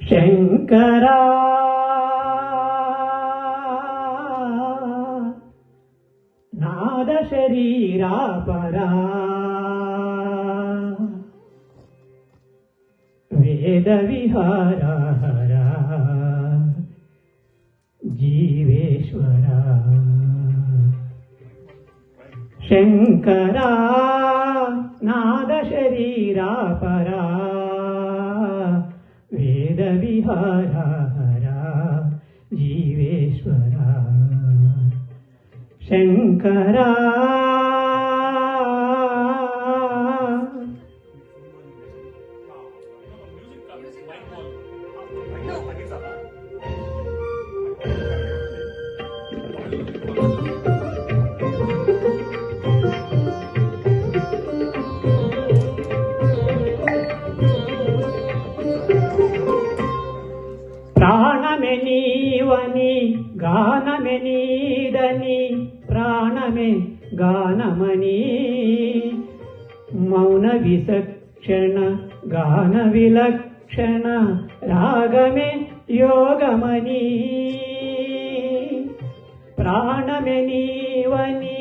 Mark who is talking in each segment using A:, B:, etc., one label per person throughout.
A: శంకరా నాద శరీరా పరా వేద విహారా హరా జీవేశ్వరా శంకరా నాద శరీరా పరా వేద విహారా హరా జీవేశ్వరా శంకరా ప్రాణమే నీవని గానమే నీదని ప్రాణమే గానమని మౌన విచక్షణ గాన విలక్షణ రాగమే యోగమని ప్రాణమే నీవని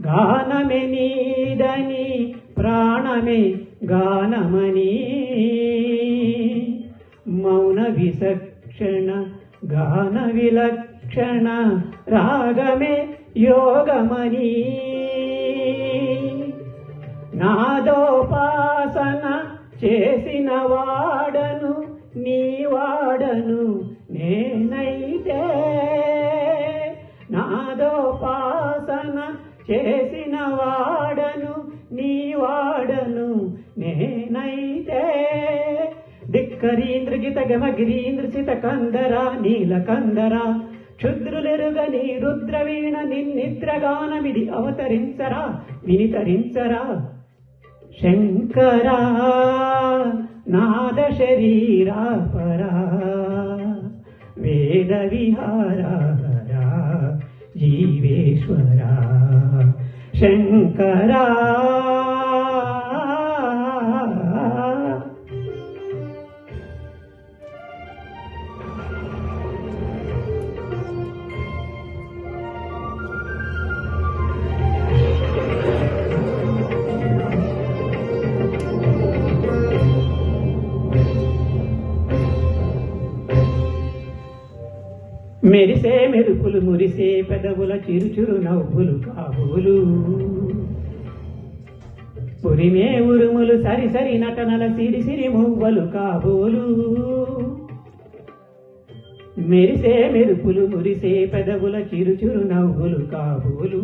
A: గానమే నీదని ప్రాణమే గానమని మౌన విచక్షణ గాన విలక్షణ రాగమే యోగమని నాదోపాసన చేసిన వాడను నీ వాడను నేనైతే నాదోపాసన చేసిన వాడను నీ వాడను నేనైతే ధిక్కరీంద్ర గిత గమగిరీంద్ర సిత కందర నీలకందర క్షుద్రులెరుగని రుద్రవీణ నిన్నిద్రగానమిది అవతరించరా వినితరించరా శంకరా నాద శరీరా పరా వేద విహారా హరా జీవేశ్వరా శంకరా మెరిసే మెరుపులు మురిసే పెదవుల చిరుచురు నవ్వులు కాబోలు ఉరిమే ఉరుములు సరి సరి నటనల సిరి సిరి మువ్వలు కాబోలు మెరిసే మెరుపులు మురిసే పెదవుల చిరుచురు నవ్వులు కాబోలు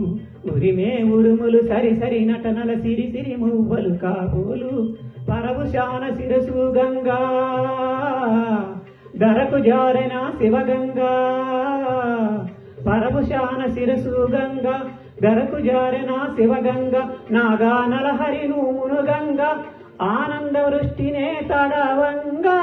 A: ఉరిమే ఉరుములు సరి సరి నటనల సిరి సిరి మువ్వలు కాబోలు పరభుశాన శిరసు గంగా ధరకు జారెన శివగంగా పరభుశాన శిరసు గంగా ధరకు జారెన శివగంగా నాగానల హరిను మునుగంగా ఆనంద వృష్టినే తడవంగా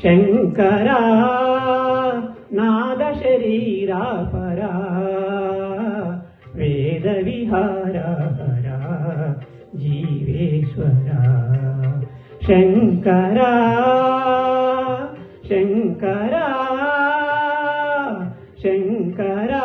A: శంకరా నాద శరీరా పరా వేద విహారా హరా జీవేశ్వరా శంకరా శంకరా శంకరా